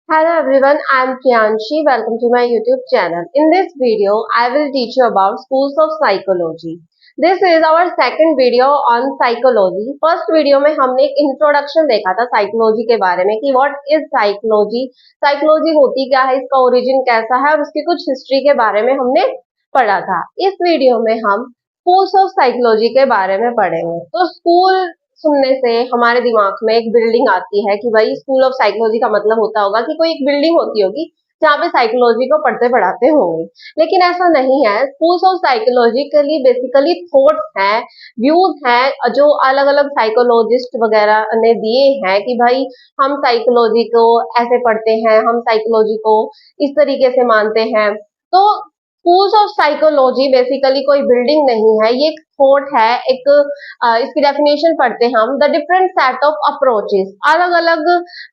Hello everyone, I am Priyanshi. Welcome to my YouTube channel. In this video, I will teach you about schools of psychology. This is our second video on psychology. First video में हमने एक introduction देखा था psychology के बारे में कि what is psychology, psychology होती क्या है, इसका ओरिजिन कैसा है और उसकी कुछ हिस्ट्री के बारे में हमने पढ़ा था। इस वीडियो में हम स्कूल्स ऑफ साइकोलॉजी के बारे में पढ़ेंगे। तो स्कूल सुनने से हमारे दिमाग में एक बिल्डिंग आती है कि भाई स्कूल ऑफ साइकोलॉजी का मतलब होता होगा कि कोई एक बिल्डिंग होती होगी जहाँ पे साइकोलॉजी को पढ़ते पढ़ाते होंगे, लेकिन ऐसा नहीं है। स्कूल्स ऑफ साइकोलॉजी के लिए बेसिकली थॉट्स हैं, व्यूज हैं जो अलग अलग साइकोलॉजिस्ट वगैरह ने दिए हैं कि भाई हम साइकोलॉजी को ऐसे पढ़ते हैं, हम साइकोलॉजी को इस तरीके से मानते हैं। तो स्कूल्स ऑफ साइकोलॉजी बेसिकली कोई बिल्डिंग नहीं है, ये एक थॉट है। एक इसकी डेफिनेशन पढ़ते हैं हम, the different set of approaches, अलग अलग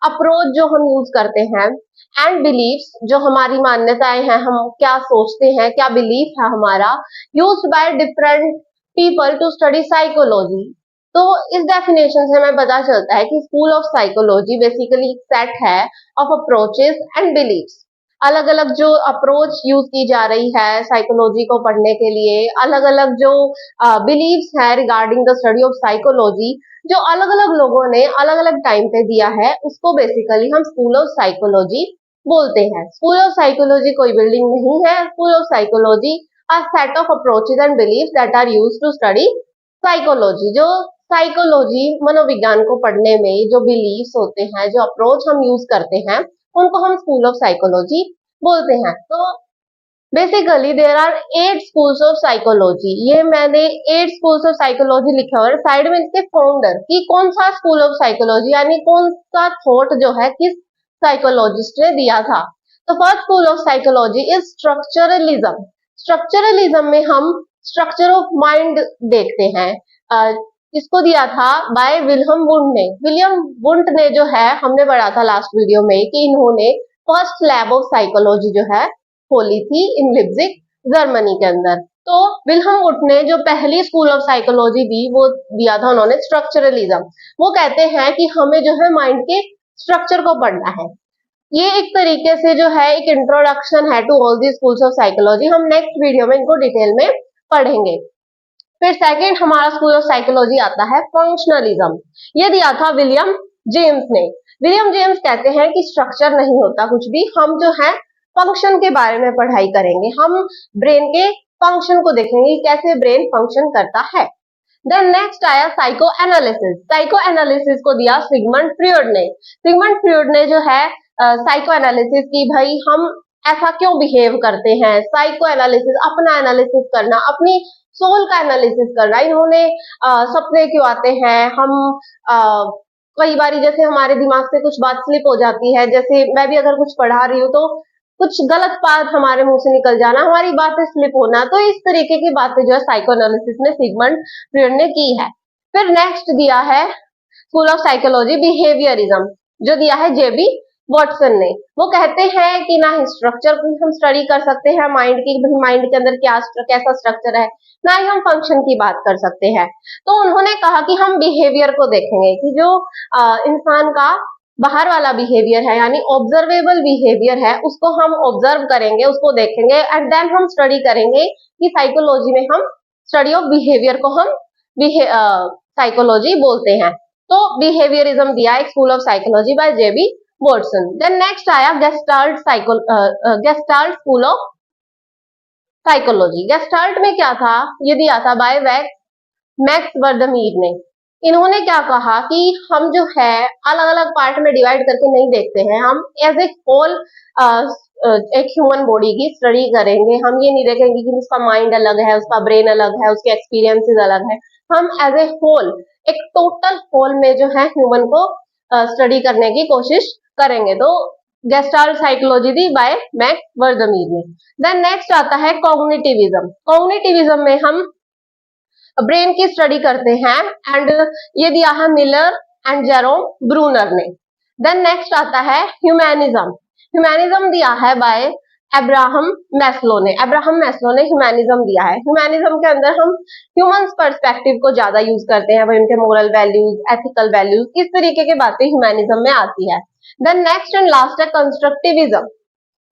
अप्रोच जो हम यूज करते हैं, एंड बिलीव्स, जो हमारी मान्यताएं हैं, हम क्या सोचते हैं, क्या बिलीफ है हमारा, used by different people to study psychology. तो इस डेफिनेशन से हमें पता चलता है कि स्कूल ऑफ साइकोलॉजी बेसिकली एक सेट है ऑफ अप्रोचेस एंड बिलीव्स। अलग अलग जो अप्रोच यूज की जा रही है साइकोलॉजी को पढ़ने के लिए, अलग अलग जो बिलीव्स है regarding the study of psychology, जो अलग अलग लोगों ने अलग अलग टाइम पे दिया है, उसको बेसिकली हम स्कूल ऑफ साइकोलॉजी बोलते हैं। स्कूल ऑफ साइकोलॉजी कोई बिल्डिंग नहीं है। School of psychology a set of approaches and beliefs that are used to study psychology. जो साइकोलॉजी मनोविज्ञान को पढ़ने में जो बिलीव्स होते हैं, जो अप्रोच हम यूज करते हैं, उनको हम स्कूल ऑफ साइकोलॉजी बोलते हैं। तो basically there are 8 schools of psychology. ये मैंने 8 स्कूल्स ऑफ साइकोलॉजी लिखा और साइड में इसके फाउंडर कि कौन सा स्कूल ऑफ साइकोलॉजी यानी कौन सा थॉट जो है किस साइकोलॉजिस्ट ने दिया था। तो first school of psychology is structuralism. Structuralism में हम स्ट्रक्चर ऑफ माइंड देखते हैं। इसको दिया था बाय विल्हम वुंड ने। विलियम वुंड ने जो है, हमने पढ़ा था लास्ट वीडियो में कि इन्होंने फर्स्ट लैब ऑफ साइकोलॉजी जो है खोली थी इन लिप्जिग, जर्मनी के अंदर। तो विल्हम वुंड ने जो पहली स्कूल ऑफ साइकोलॉजी दी वो दिया था उन्होंने स्ट्रक्चरलिज्म। वो कहते हैं कि हमें जो है माइंड के स्ट्रक्चर को पढ़ना है। ये एक तरीके से जो है एक इंट्रोडक्शन है to all the schools of psychology. हम नेक्स्ट वीडियो में इनको डिटेल में पढ़ेंगे। फिर सेकंड हमारा स्कूल ऑफ साइकोलॉजी आता है फंक्शनलिज्म। ये दिया था विलियम जेम्स ने। विलियम जेम्स कहते हैं कि स्ट्रक्चर नहीं होता कुछ भी, हम जो है फंक्शन के बारे में पढ़ाई करेंगे, हम ब्रेन के फंक्शन को देखेंगे कैसे ब्रेन फंक्शन करता है। देन नेक्स्ट आया साइको एनालिसिस। साइको एनालिसिस को दिया सिगमंड फ्रॉइड ने। सिगमंड फ्रॉइड ने जो है साइको एनालिसिस की, भाई हम ऐसा क्यों बिहेव करते हैं, साइको एनालिसिस, अपना एनालिसिस करना, अपनी सोल का एनालिसिस करना। इन्होंने सपने क्यों आते हैं, हम कई बार जैसे हमारे दिमाग से कुछ बात स्लिप हो जाती है, जैसे मैं भी अगर कुछ पढ़ा रही हूँ तो कुछ गलत बात हमारे मुंह से निकल जाना, हमारी बातें स्लिप होना, तो इस तरीके की बातें जो है साइको एनालिसिस में सिगमंड फ्रॉइड ने की है। फिर नेक्स्ट दिया है स्कूल ऑफ साइकोलॉजी बिहेवियरिज्म, जो दिया है जेबी वॉटसन ने। वो कहते हैं कि ना ही स्ट्रक्चर को हम स्टडी कर सकते हैं माइंड की, माइंड के अंदर क्या कैसा स्ट्रक्चर है, ना ही हम फंक्शन की बात कर सकते हैं। तो उन्होंने कहा कि हम बिहेवियर को देखेंगे कि जो इंसान का बाहर वाला बिहेवियर है यानी ऑब्जर्वेबल बिहेवियर है, उसको हम ऑब्जर्व करेंगे, उसको देखेंगे एंड देन हम स्टडी करेंगे कि साइकोलॉजी में हम स्टडी ऑफ बिहेवियर को हम साइकोलॉजी बोलते हैं। तो बिहेवियरिज्म दिया एक school of psychology by J B Watson. Then next आया gestalt school of psychology. Gestalt में क्या था, ये दिया था बाय मैक्स वर्दमीर ने। इन्होंने क्या कहा कि हम जो है अलग अलग पार्ट में डिवाइड करके नहीं देखते हैं, हम एज ए होल एक ह्यूमन बॉडी की स्टडी करेंगे। हम ये नहीं देखेंगे कि उसका माइंड अलग है, उसका ब्रेन अलग है, उसके एक्सपीरियंसेस अलग है। हम एज ए होल, एक टोटल होल में जो है ह्यूमन को स्टडी करने की कोशिश करेंगे। तो गेस्टाल्ट साइकोलॉजी दी बाय मैक्स वर्दमीर ने। देन नेक्स्ट आता है कॉग्निटिविज्म। कॉग्निटिविज्म में हम ब्रेन की स्टडी करते हैं एंड ये दिया है मिलर एंड जेरोम ब्रूनर ने। देन नेक्स्ट आता है ह्यूमैनिज्म। ह्यूमैनिज्म दिया है बाय अब्राहम मैस्लो ने। अब्राहम मैस्लो ने ह्यूमैनिज्म दिया है। ह्यूमैनिज्म के अंदर हम ह्यूमंस पर्सपेक्टिव को ज्यादा यूज करते हैं, भाई उनके मोरल वैल्यूज, एथिकल वैल्यूज, इस तरीके की बातें ह्यूमैनिज्म में आती है। देन नेक्स्ट एंड लास्ट है कंस्ट्रक्टिविज्म।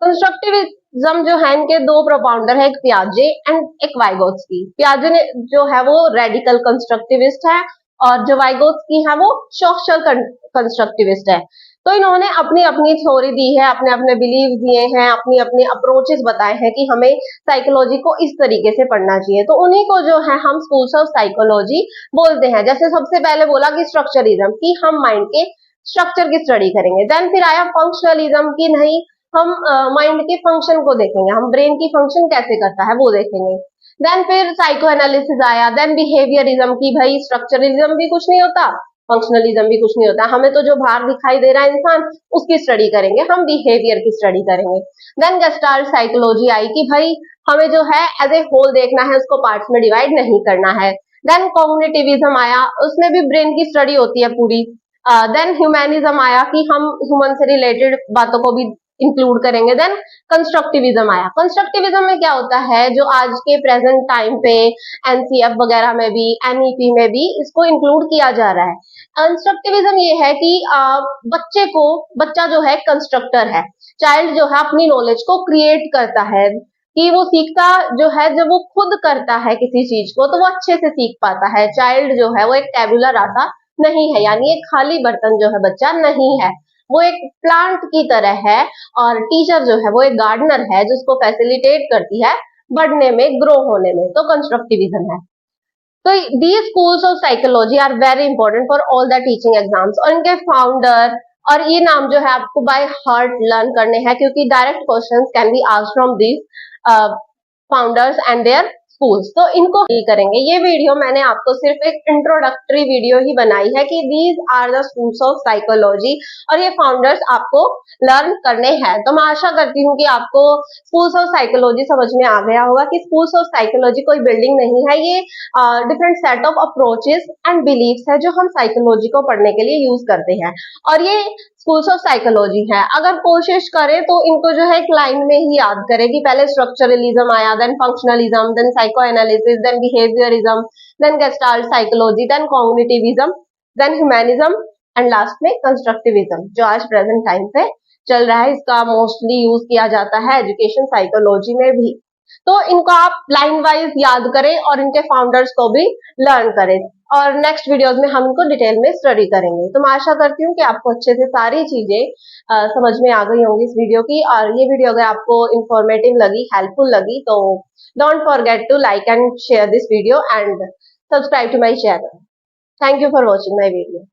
कंस्ट्रक्टिविज्म जो है इनके दो प्रोपाउंडर है, एक पियाजे एंड एक वाइगोत्स्की। पियाजे ने जो है वो रेडिकल कंस्ट्रक्टिविस्ट है और जो वाइगोत्स्की है वो सोशल कंस्ट्रक्टिविस्ट है। तो इन्होंने अपनी अपनी थ्योरी दी है, अपने अपने बिलीव दिए हैं, अपनी अपनी अप्रोचेस बताए हैं कि हमें साइकोलॉजी को इस तरीके से पढ़ना चाहिए। तो उन्हीं को जो है हम स्कूल्स ऑफ साइकोलॉजी बोलते हैं। जैसे सबसे पहले बोला कि स्ट्रक्चरिज्म, कि हम माइंड के स्ट्रक्चर की स्टडी करेंगे। देन फिर आया फंक्शनलिज्म, की नहीं हम माइंड के फंक्शन को देखेंगे, हम ब्रेन की फंक्शन कैसे करता है वो देखेंगे। देन फिर साइको एनालिसिस आया। देन बिहेवियरिज्म, की भाई स्ट्रक्चरलिज्म भी कुछ नहीं होता, फंक्शनलिज्म भी कुछ नहीं होता, हमें तो जो बाहर दिखाई दे रहा है इंसान उसकी स्टडी करेंगे, हम बिहेवियर की स्टडी करेंगे। देन गेस्टाल्ट साइकोलॉजी आई कि भाई हमें जो है एज ए होल देखना है, उसको पार्ट्स में डिवाइड नहीं करना है। देन कॉग्निटिविज्म आया, उसमें भी ब्रेन की स्टडी होती है पूरी। देन ह्यूमैनिज्म आया कि हम ह्यूमन से रिलेटेड बातों को भी इंक्लूड करेंगे। देन कंस्ट्रक्टिविज्म आया। कंस्ट्रक्टिविज्म में क्या होता है, जो आज के प्रेजेंट टाइम पे एनसीएफ वगैरह में भी, एनईपी में भी इसको इंक्लूड किया जा रहा है। कंस्ट्रक्टिविज्म ये है कि बच्चा जो है कंस्ट्रक्टर है, चाइल्ड जो है अपनी नॉलेज को क्रिएट करता है, कि वो सीखता जो है, जब वो खुद करता है किसी चीज को तो वो अच्छे से सीख पाता है। चाइल्ड जो है वो एक टेबुलर रासा नहीं है, यानी एक खाली बर्तन जो है बच्चा नहीं है, वो एक प्लांट की तरह है। और टीचर जो है वो एक गार्डनर है, जो उसको फैसिलिटेट करती है बढ़ने में, ग्रो होने में। तो कंस्ट्रक्टिविज्म है। तो these schools of psychology are very important for all the teaching exams। और इनके फाउंडर, और ये नाम जो है आपको बाय हार्ट लर्न करने हैं, क्योंकि direct questions can be asked from these founders and there schools. तो इनको डील करेंगे। ये वीडियो मैंने आपको सिर्फ एक इंट्रोडक्टरी वीडियो ही बनाई है कि these are the schools of psychology, और ये फाउंडर्स आपको लर्न करने हैं। तो मैं आशा करती हूँ कि आपको स्कूल्स ऑफ साइकोलॉजी समझ में आ गया होगा कि स्कूल्स ऑफ साइकोलॉजी कोई बिल्डिंग नहीं है, ये different set of approaches and beliefs है जो हम साइकोलॉजी को पढ़ने के लिए यूज करते हैं। और ये स्कूल्स ऑफ साइकोलॉजी है। अगर कोशिश करें तो इनको जो है एक लाइन में ही याद करें कि पहले स्ट्रक्चरलिज्म आया, then functionalism, then psychoanalysis, then behaviourism, then gestalt psychology, then cognitivism, then humanism and last में कंस्ट्रक्टिविज्म, जो आज प्रेजेंट टाइम पे चल रहा है। इसका मोस्टली यूज किया जाता है एजुकेशन साइकोलॉजी में भी। तो इनको आप लाइन वाइज याद करें और इनके फाउंडर्स को भी लर्न करें, और नेक्स्ट वीडियोस में हम इनको डिटेल में स्टडी करेंगे। तो मैं आशा करती हूँ कि आपको अच्छे से सारी चीजें समझ में आ गई होंगी इस वीडियो की। और ये वीडियो अगर आपको इंफॉर्मेटिव लगी, हेल्पफुल लगी, तो don't forget to like and share this video and subscribe to my channel. Thank you for watching my video.